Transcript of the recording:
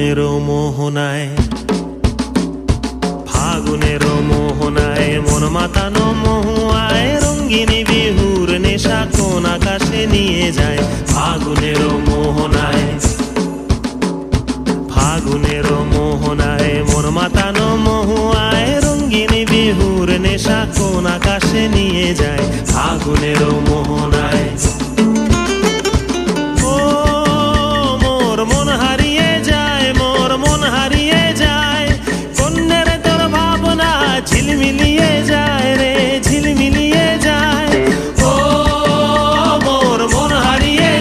ফাগুনেরও মোহনায়, ফাগুনেরও মোহনায় মন মাতানো মহুয়ায় রঙ্গিনী বিহুর নেশা কোন আকাশে নিয়ে যায়। ফাগুনেরও মোহনায়, ফাগুনেরও মোহনায় মন মাতানো মহুয়ায় রঙ্গিনী বিহুর নেশা কোন আকাশে নিয়ে যায়। ফাগুনেরও মোহনায়।